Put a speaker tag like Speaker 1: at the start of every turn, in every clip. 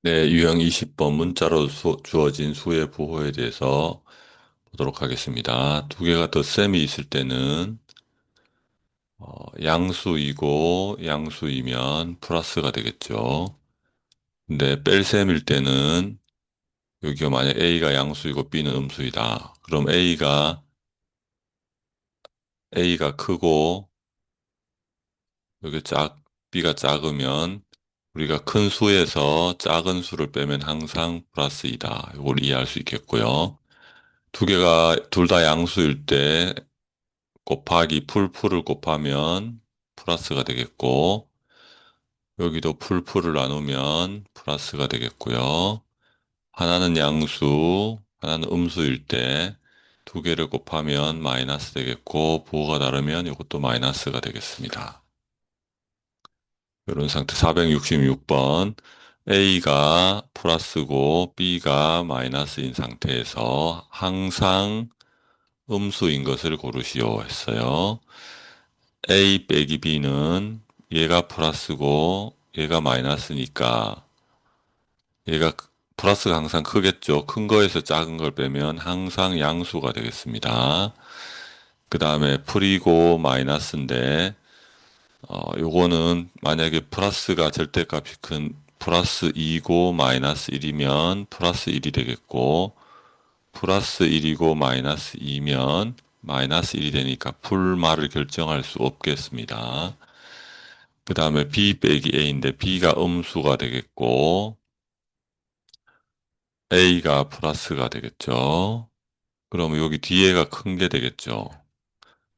Speaker 1: 네, 유형 20번 문자로 주어진 수의 부호에 대해서 보도록 하겠습니다. 두 개가 덧셈이 있을 때는 양수이고 양수이면 플러스가 되겠죠. 근데 뺄셈일 때는 여기가 만약 A가 양수이고 B는 음수이다. 그럼 A가 크고 여기 B가 작으면 우리가 큰 수에서 작은 수를 빼면 항상 플러스이다. 이걸 이해할 수 있겠고요. 두 개가 둘 다 양수일 때 곱하기 풀풀을 곱하면 플러스가 되겠고, 여기도 풀풀을 나누면 플러스가 되겠고요. 하나는 양수, 하나는 음수일 때 두 개를 곱하면 마이너스 되겠고, 부호가 다르면 이것도 마이너스가 되겠습니다. 이런 상태 466번. A가 플러스고 B가 마이너스인 상태에서 항상 음수인 것을 고르시오 했어요. A 빼기 B는 얘가 플러스고 얘가 마이너스니까 얘가 플러스가 항상 크겠죠. 큰 거에서 작은 걸 빼면 항상 양수가 되겠습니다. 그 다음에 풀이고 마이너스인데 요거는 만약에 플러스가 절대값이 큰 플러스 2고 마이너스 1이면 플러스 1이 되겠고 플러스 1이고 마이너스 2면 마이너스 1이 되니까 풀말을 결정할 수 없겠습니다. 그 다음에 B 빼기 A인데 B가 음수가 되겠고 A가 플러스가 되겠죠. 그러면 여기 뒤에가 큰 게 되겠죠.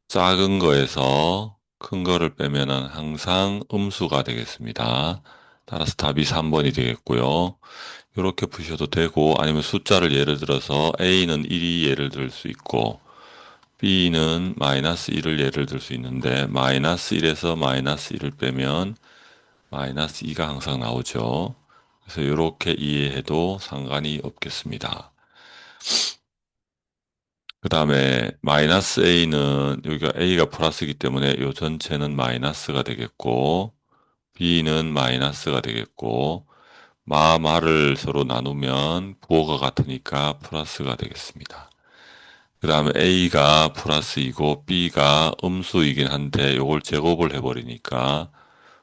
Speaker 1: 작은 거에서 큰 거를 빼면은 항상 음수가 되겠습니다. 따라서 답이 3번이 되겠고요. 이렇게 푸셔도 되고 아니면 숫자를 예를 들어서 A는 1이 예를 들 수 있고 B는 마이너스 1을 예를 들 수 있는데 마이너스 1에서 마이너스 1을 빼면 마이너스 2가 항상 나오죠. 그래서 이렇게 이해해도 상관이 없겠습니다. 그 다음에 마이너스 A는 여기가 A가 플러스이기 때문에 이 전체는 마이너스가 되겠고 B는 마이너스가 되겠고 마를 서로 나누면 부호가 같으니까 플러스가 되겠습니다. 그 다음에 A가 플러스이고 B가 음수이긴 한데 이걸 제곱을 해버리니까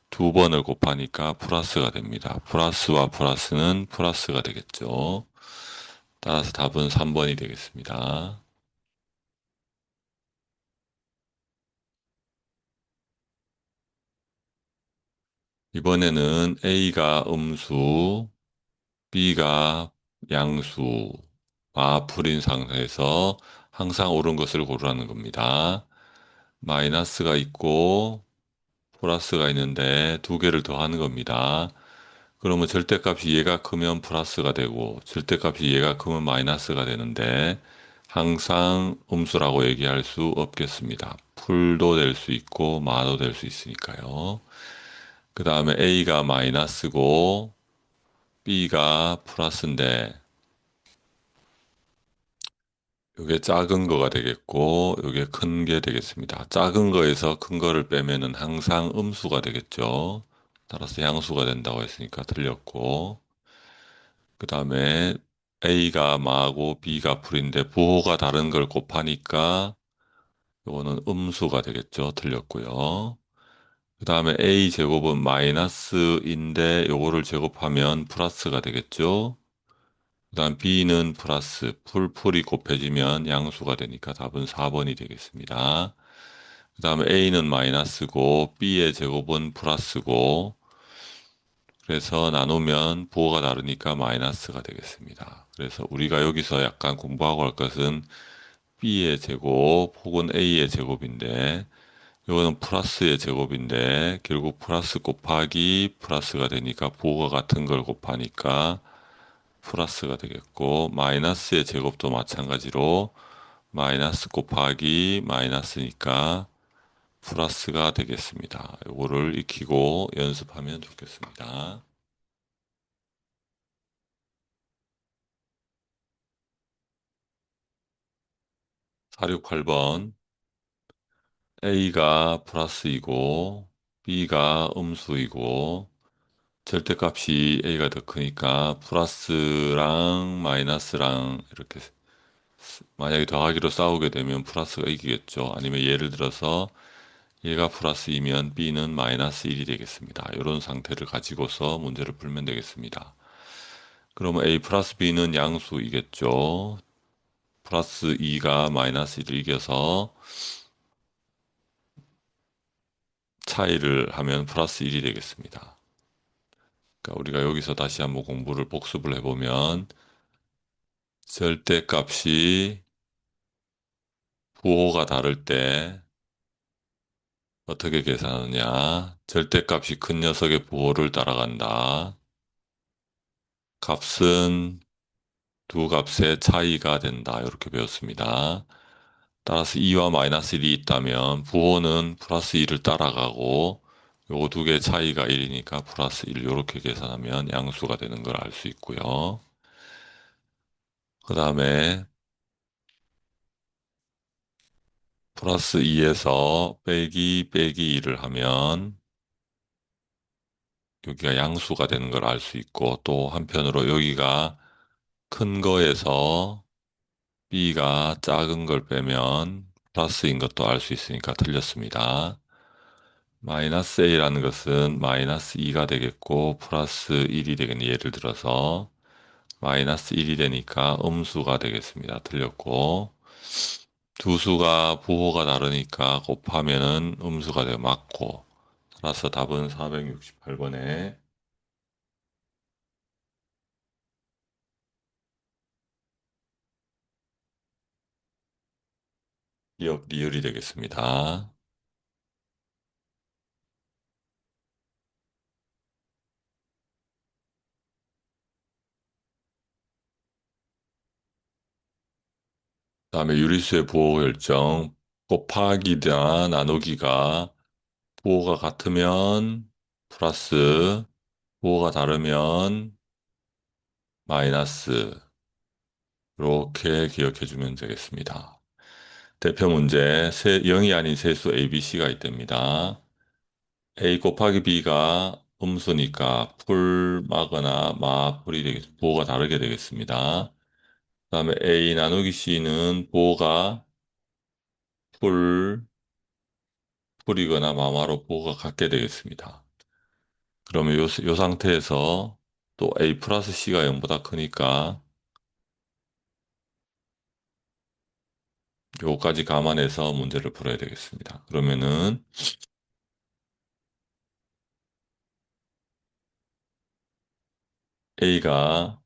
Speaker 1: 두 번을 곱하니까 플러스가 됩니다. 플러스와 플러스는 플러스가 되겠죠. 따라서 답은 3번이 되겠습니다. 이번에는 A가 음수, B가 양수와 풀인 상태에서 항상 옳은 것을 고르라는 겁니다. 마이너스가 있고 플러스가 있는데 두 개를 더하는 겁니다. 그러면 절대값이 얘가 크면 플러스가 되고 절대값이 얘가 크면 마이너스가 되는데 항상 음수라고 얘기할 수 없겠습니다. 풀도 될 수 있고 마도 될 수 있으니까요. 그 다음에 A가 마이너스고 B가 플러스인데 이게 작은 거가 되겠고 이게 큰 게 되겠습니다. 작은 거에서 큰 거를 빼면은 항상 음수가 되겠죠. 따라서 양수가 된다고 했으니까 틀렸고 그 다음에 A가 마고 B가 풀인데 부호가 다른 걸 곱하니까 이거는 음수가 되겠죠. 틀렸고요. 그 다음에 A 제곱은 마이너스인데 요거를 제곱하면 플러스가 되겠죠. 그 다음 B는 플러스 풀이 곱해지면 양수가 되니까 답은 4번이 되겠습니다. 그 다음에 A는 마이너스고 B의 제곱은 플러스고 그래서 나누면 부호가 다르니까 마이너스가 되겠습니다. 그래서 우리가 여기서 약간 공부하고 할 것은 B의 제곱 혹은 A의 제곱인데 이거는 플러스의 제곱인데 결국 플러스 곱하기 플러스가 되니까 부호가 같은 걸 곱하니까 플러스가 되겠고 마이너스의 제곱도 마찬가지로 마이너스 곱하기 마이너스니까 플러스가 되겠습니다. 이거를 익히고 연습하면 좋겠습니다. 468번 A가 플러스이고 B가 음수이고 절대값이 a가 더 크니까 플러스랑 마이너스랑 이렇게 만약에 더하기로 싸우게 되면 플러스가 이기겠죠. 아니면 예를 들어서 얘가 플러스 2면 b는 마이너스 1이 되겠습니다. 이런 상태를 가지고서 문제를 풀면 되겠습니다. 그러면 a 플러스 b는 양수이겠죠. 플러스 2가 마이너스 1을 이겨서 차이를 하면 플러스 1이 되겠습니다. 그러니까 우리가 여기서 다시 한번 공부를 복습을 해보면 절대값이 부호가 다를 때 어떻게 계산하느냐? 절대값이 큰 녀석의 부호를 따라간다. 값은 두 값의 차이가 된다. 이렇게 배웠습니다. 따라서 2와 마이너스 1이 있다면 부호는 플러스 1을 따라가고 요거 두 개의 차이가 1이니까 플러스 1 이렇게 계산하면 양수가 되는 걸 알 수 있고요. 그 다음에 플러스 2에서 빼기 2를 하면 여기가 양수가 되는 걸 알 수 있고 또 한편으로 여기가 큰 거에서 b가 작은 걸 빼면 플러스인 것도 알 수 있으니까 틀렸습니다. 마이너스 a라는 것은 마이너스 2가 되겠고 플러스 1이 되겠네. 예를 들어서 마이너스 1이 되니까 음수가 되겠습니다. 틀렸고 두 수가 부호가 다르니까 곱하면은 음수가 되고 맞고 따라서 답은 468번에 기억 리을이 되겠습니다. 다음에 유리수의 부호 결정 곱하기나 나누기가 부호가 같으면 플러스 부호가 다르면 마이너스 이렇게 기억해 주면 되겠습니다. 대표 문제 0이 아닌 세수 A, B, C가 있답니다. A 곱하기 B가 음수니까 풀 마거나 마풀이 부호가 다르게 되겠습니다. 그다음에 A 나누기 C는 부호가 풀, 풀이거나 마마로 부호가 같게 되겠습니다. 그러면 요 상태에서 또 A 플러스 C가 0보다 크니까 요까지 감안해서 문제를 풀어야 되겠습니다. 그러면은 A가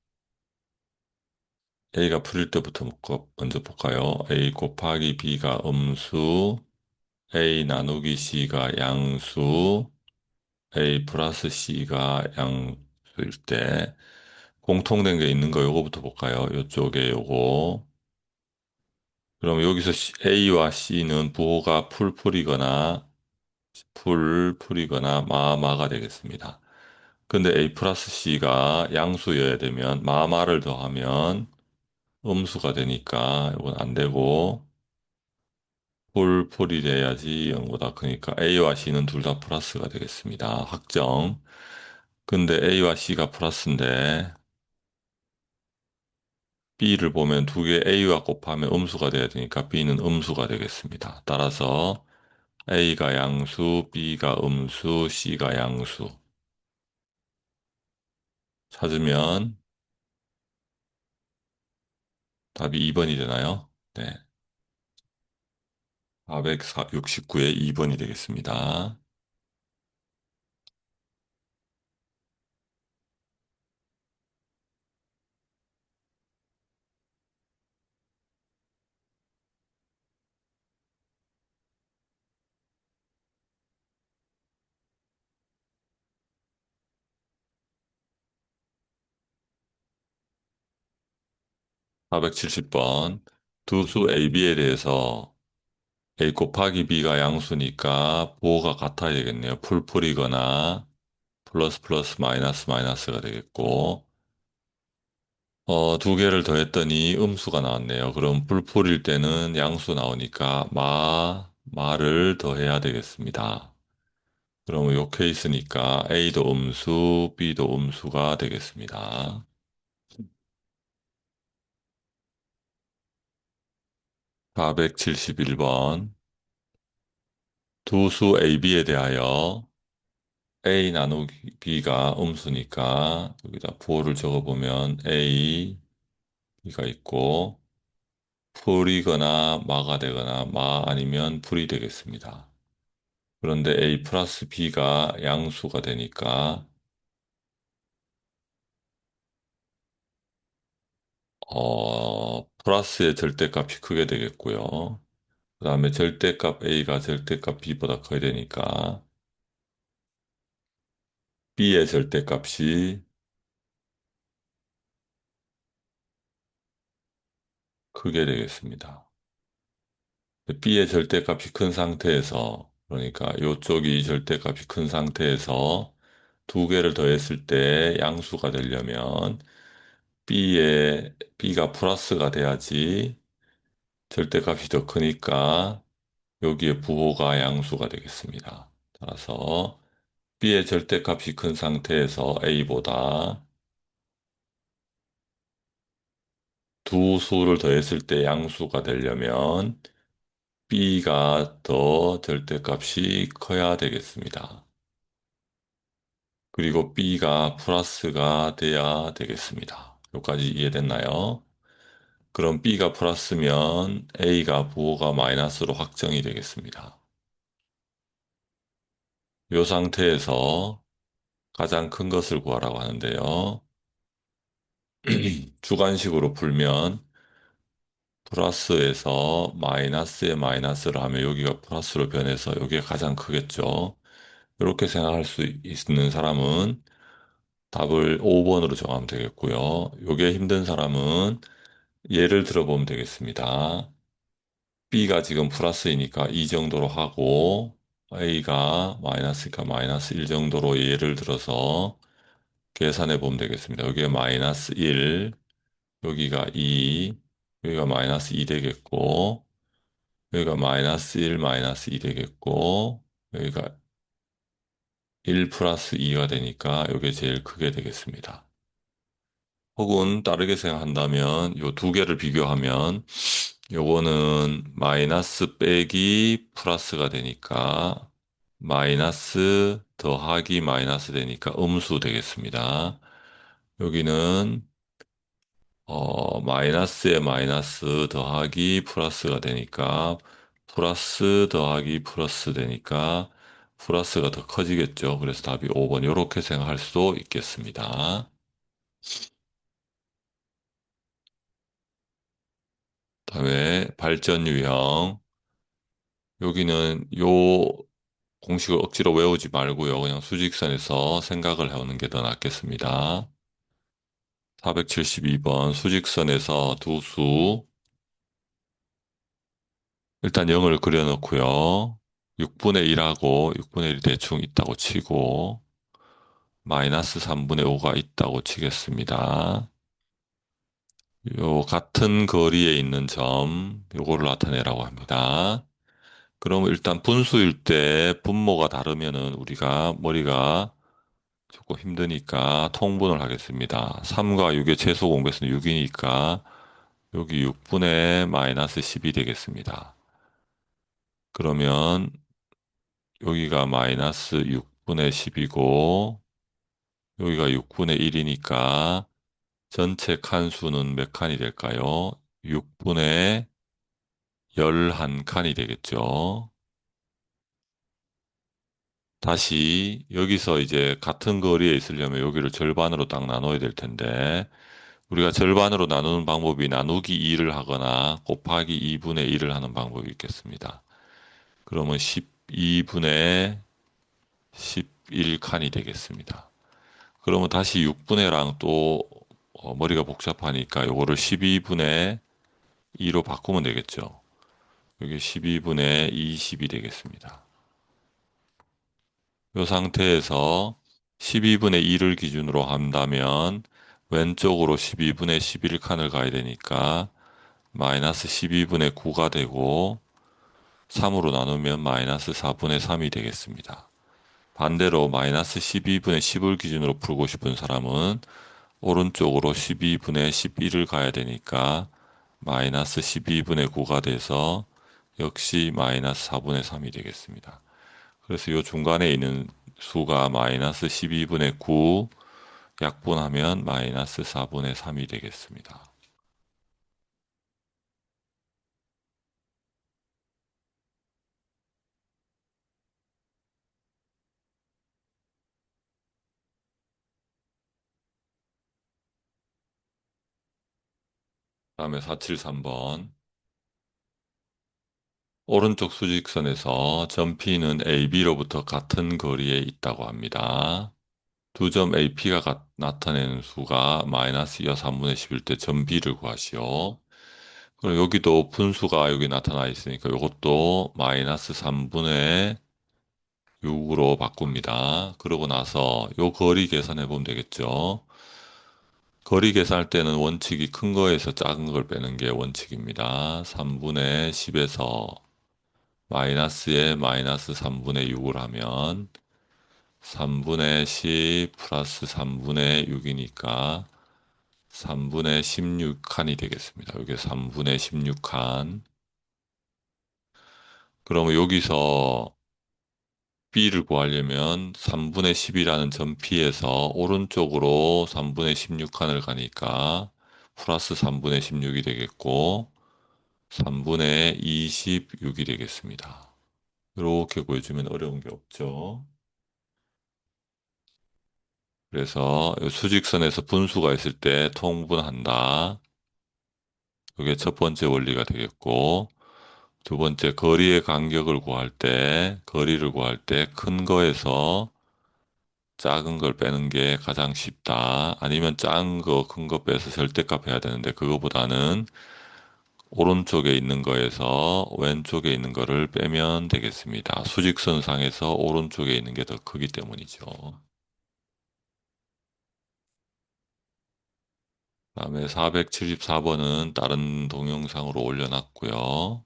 Speaker 1: A가 풀릴 때부터 먼저 볼까요? A 곱하기 B가 음수, A 나누기 C가 양수, A 플러스 C가 양수일 때 공통된 게 있는 거 요거부터 볼까요? 요쪽에 요거. 그럼 여기서 A와 C는 부호가 풀풀이거나 풀풀이거나 마마가 되겠습니다. 근데 A 플러스 C가 양수여야 되면 마마를 더하면 음수가 되니까 이건 안 되고 폴이 돼야지 0보다 크니까 A와 C는 둘 다 플러스가 되겠습니다. 확정. 근데 A와 C가 플러스인데 B를 보면 두 개 A와 곱하면 음수가 돼야 되니까 B는 음수가 되겠습니다. 따라서 A가 양수, B가 음수, C가 양수 찾으면 답이 2번이 되나요? 네. 469에 2번이 되겠습니다. 470번. 두 수 AB에 대해서 A 곱하기 B가 양수니까 부호가 같아야 되겠네요. 풀풀이거나 플러스 플러스 마이너스 마이너스가 되겠고, 두 개를 더했더니 음수가 나왔네요. 그럼 풀풀일 때는 양수 나오니까 마를 더해야 되겠습니다. 그러면 요 케이스니까 A도 음수, B도 음수가 되겠습니다. 471번. 두 수 A, B에 대하여 A 나누기 B가 음수니까 여기다 부호를 적어보면 A, B가 있고 풀이거나 마가 되거나 마 아니면 풀이 되겠습니다. 그런데 A 플러스 B가 양수가 되니까 플러스의 절대값이 크게 되겠고요. 그 다음에 절대값 A가 절대값 B보다 커야 되니까 B의 절대값이 크게 되겠습니다. B의 절대값이 큰 상태에서, 그러니까 이쪽이 절대값이 큰 상태에서 두 개를 더했을 때 양수가 되려면 B가 플러스가 돼야지 절대값이 더 크니까 여기에 부호가 양수가 되겠습니다. 따라서 B의 절대값이 큰 상태에서 A보다 두 수를 더했을 때 양수가 되려면 B가 더 절대값이 커야 되겠습니다. 그리고 B가 플러스가 돼야 되겠습니다. 여기까지 이해됐나요? 그럼 B가 플러스면 A가 부호가 마이너스로 확정이 되겠습니다. 이 상태에서 가장 큰 것을 구하라고 하는데요. 주관식으로 풀면 플러스에서 마이너스에 마이너스를 하면 여기가 플러스로 변해서 여기가 가장 크겠죠. 이렇게 생각할 수 있는 사람은 답을 5번으로 정하면 되겠고요. 이게 힘든 사람은 예를 들어보면 되겠습니다. B가 지금 플러스이니까 이 정도로 하고 A가 마이너스니까 마이너스 1 정도로 예를 들어서 계산해 보면 되겠습니다. 여기에 마이너스 1, 여기가 2, 여기가 마이너스 2 되겠고 여기가 마이너스 1, 마이너스 2 되겠고 여기가 1 플러스 2가 되니까 이게 제일 크게 되겠습니다. 혹은 다르게 생각한다면 요 두 개를 비교하면 요거는 마이너스 빼기 플러스가 되니까 마이너스 더하기 마이너스 되니까 음수 되겠습니다. 여기는 마이너스에 마이너스 더하기 플러스가 되니까 플러스 더하기 플러스 되니까 플러스가 더 커지겠죠. 그래서 답이 5번 이렇게 생각할 수도 있겠습니다. 다음에 발전 유형. 여기는 요 공식을 억지로 외우지 말고요. 그냥 수직선에서 생각을 해오는 게 더 낫겠습니다. 472번 수직선에서 두 수 일단 0을 그려놓고요. 6분의 1하고 6분의 1이 대충 있다고 치고 마이너스 3분의 5가 있다고 치겠습니다. 요 같은 거리에 있는 점 요거를 나타내라고 합니다. 그럼 일단 분수일 때 분모가 다르면은 우리가 머리가 조금 힘드니까 통분을 하겠습니다. 3과 6의 최소 공배수는 6이니까 여기 6분의 마이너스 10이 되겠습니다. 그러면 여기가 마이너스 6분의 10이고 여기가 6분의 1이니까 전체 칸수는 몇 칸이 될까요? 6분의 11칸이 되겠죠. 다시 여기서 이제 같은 거리에 있으려면 여기를 절반으로 딱 나눠야 될 텐데 우리가 절반으로 나누는 방법이 나누기 2를 하거나 곱하기 2분의 1을 하는 방법이 있겠습니다. 그러면 12분의 11칸이 되겠습니다. 그러면 다시 6분의랑 또 머리가 복잡하니까 요거를 12분의 2로 바꾸면 되겠죠. 여기 12분의 20이 되겠습니다. 이 상태에서 12분의 2를 기준으로 한다면 왼쪽으로 12분의 11칸을 가야 되니까 마이너스 12분의 9가 되고 3으로 나누면 마이너스 4분의 3이 되겠습니다. 반대로 마이너스 12분의 10을 기준으로 풀고 싶은 사람은 오른쪽으로 12분의 11을 가야 되니까 마이너스 12분의 9가 돼서 역시 마이너스 4분의 3이 되겠습니다. 그래서 이 중간에 있는 수가 마이너스 12분의 9 약분하면 마이너스 4분의 3이 되겠습니다. 다음에 473번. 오른쪽 수직선에서 점 P는 AB로부터 같은 거리에 있다고 합니다. 두 점 AP가 나타내는 수가 마이너스 2와 3분의 10일 때 점 B를 구하시오. 그럼 여기도 분수가 여기 나타나 있으니까 이것도 마이너스 3분의 6으로 바꿉니다. 그러고 나서 요 거리 계산해 보면 되겠죠. 거리 계산할 때는 원칙이 큰 거에서 작은 걸 빼는 게 원칙입니다. 3분의 10에서 마이너스에 마이너스 3분의 6을 하면 3분의 10 플러스 3분의 6이니까 3분의 16칸이 되겠습니다. 여기 3분의 16칸. 그러면 여기서 B를 구하려면 3분의 10이라는 점 P에서 오른쪽으로 3분의 16칸을 가니까 플러스 3분의 16이 되겠고 3분의 26이 되겠습니다. 이렇게 구해주면 어려운 게 없죠. 그래서 수직선에서 분수가 있을 때 통분한다. 이게 첫 번째 원리가 되겠고, 두 번째 거리의 간격을 구할 때, 거리를 구할 때 큰 거에서 작은 걸 빼는 게 가장 쉽다. 아니면 작은 거, 큰 거 빼서 절대값 해야 되는데, 그거보다는 오른쪽에 있는 거에서 왼쪽에 있는 거를 빼면 되겠습니다. 수직선상에서 오른쪽에 있는 게 더 크기 때문이죠. 다음에 474번은 다른 동영상으로 올려놨고요.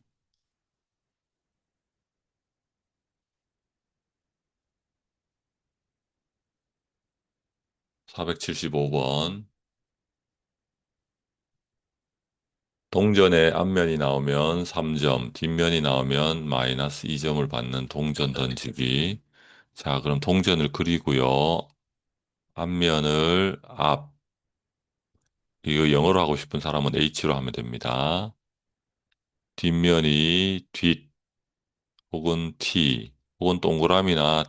Speaker 1: 475번. 동전의 앞면이 나오면 3점, 뒷면이 나오면 마이너스 2점을 받는 동전 던지기. 자, 그럼 동전을 그리고요. 앞면을 앞, 이거 영어로 하고 싶은 사람은 H로 하면 됩니다. 뒷면이 뒷, 혹은 T, 혹은 동그라미나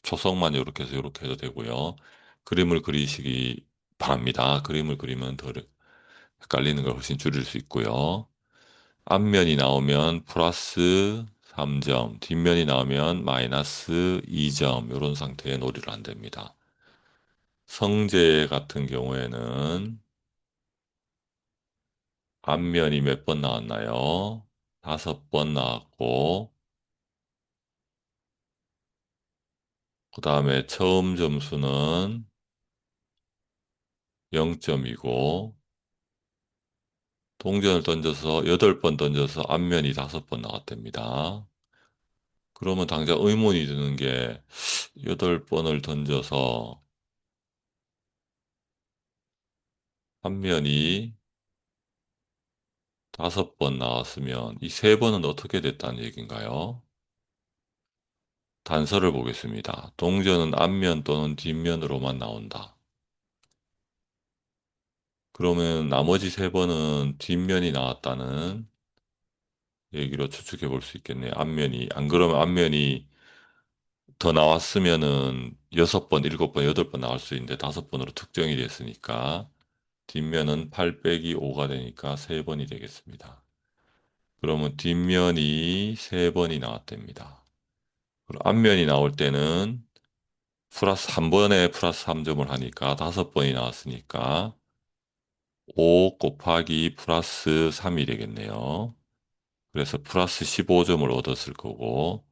Speaker 1: 초성만 이렇게 해서 이렇게 해도 되고요. 그림을 그리시기 바랍니다. 그림을 그리면 더 헷갈리는 걸 훨씬 줄일 수 있고요. 앞면이 나오면 플러스 3점, 뒷면이 나오면 마이너스 2점, 이런 상태의 놀이를 안 됩니다. 성제 같은 경우에는 앞면이 몇 번 나왔나요? 5번 나왔고, 그 다음에 처음 점수는 0점이고, 동전을 던져서 8번 던져서 앞면이 5번 나왔답니다. 그러면 당장 의문이 드는 게 8번을 던져서 앞면이 5번 나왔으면 이 3번은 어떻게 됐다는 얘기인가요? 단서를 보겠습니다. 동전은 앞면 또는 뒷면으로만 나온다. 그러면 나머지 3번은 뒷면이 나왔다는 얘기로 추측해 볼 수 있겠네요. 앞면이. 안 그러면 앞면이 더 나왔으면은 6번, 7번, 8번 나올 수 있는데 5번으로 특정이 됐으니까 뒷면은 8 빼기 5가 되니까 3번이 되겠습니다. 그러면 뒷면이 3번이 나왔답니다. 그리고 앞면이 나올 때는 플러스 한 번에 플러스 3점을 하니까 5번이 나왔으니까 5 곱하기 플러스 3이 되겠네요. 그래서 플러스 15점을 얻었을 거고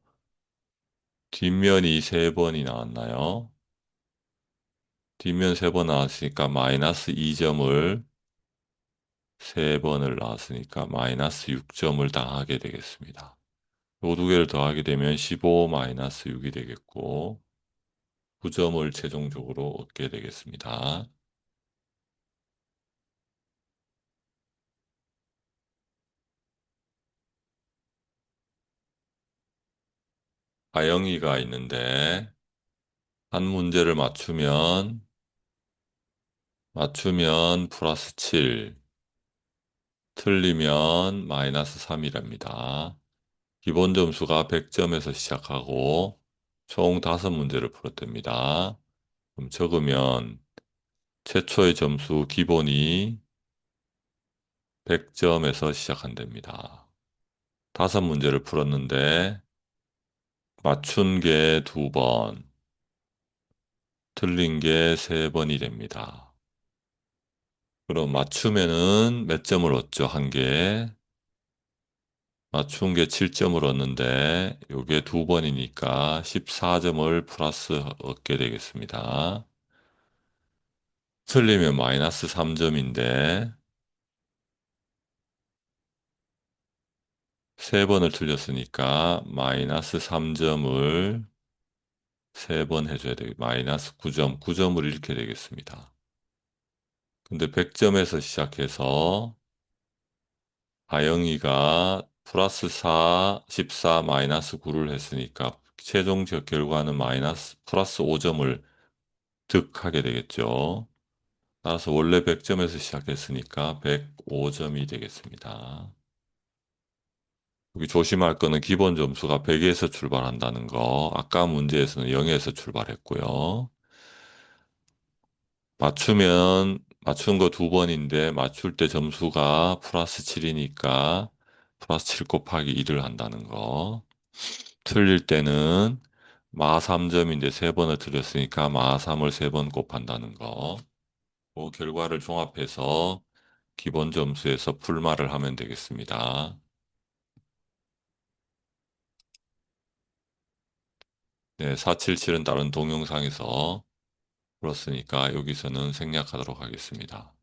Speaker 1: 뒷면이 3번이 나왔나요? 뒷면 3번 나왔으니까 마이너스 2점을 3번을 나왔으니까 마이너스 6점을 당하게 되겠습니다. 요 두 개를 더하게 되면 15 마이너스 6이 되겠고 9점을 최종적으로 얻게 되겠습니다. 가영이가 있는데 한 문제를 맞추면 플러스 7, 틀리면 마이너스 3이랍니다. 기본 점수가 100점에서 시작하고 총 5문제를 풀었답니다. 그럼 적으면 최초의 점수 기본이 100점에서 시작한답니다. 5문제를 풀었는데 맞춘 게 2번, 틀린 게 3번이 됩니다. 그럼 맞추면은 몇 점을 얻죠? 한 개. 맞춘 게 7점을 얻는데 요게 2번이니까 14점을 플러스 얻게 되겠습니다. 틀리면 마이너스 3점인데 3번을 틀렸으니까 마이너스 3점을 3번 해줘야 되겠 마이너스 9점, 9점을 잃게 되겠습니다. 근데 100점에서 시작해서 아영이가 플러스 4, 14, 마이너스 9를 했으니까 최종 결과는 마이너스 플러스 5점을 득하게 되겠죠. 따라서 원래 100점에서 시작했으니까 105점이 되겠습니다. 여기 조심할 거는 기본 점수가 100에서 출발한다는 거. 아까 문제에서는 0에서 출발했고요. 맞춘 거 2번인데 맞출 때 점수가 플러스 7이니까 플러스 7 곱하기 2를 한다는 거. 틀릴 때는 마 3점인데 3번을 틀렸으니까 마 3을 3번 곱한다는 거. 그 결과를 종합해서 기본 점수에서 풀말을 하면 되겠습니다. 네, 477은 다른 동영상에서 풀었으니까 여기서는 생략하도록 하겠습니다.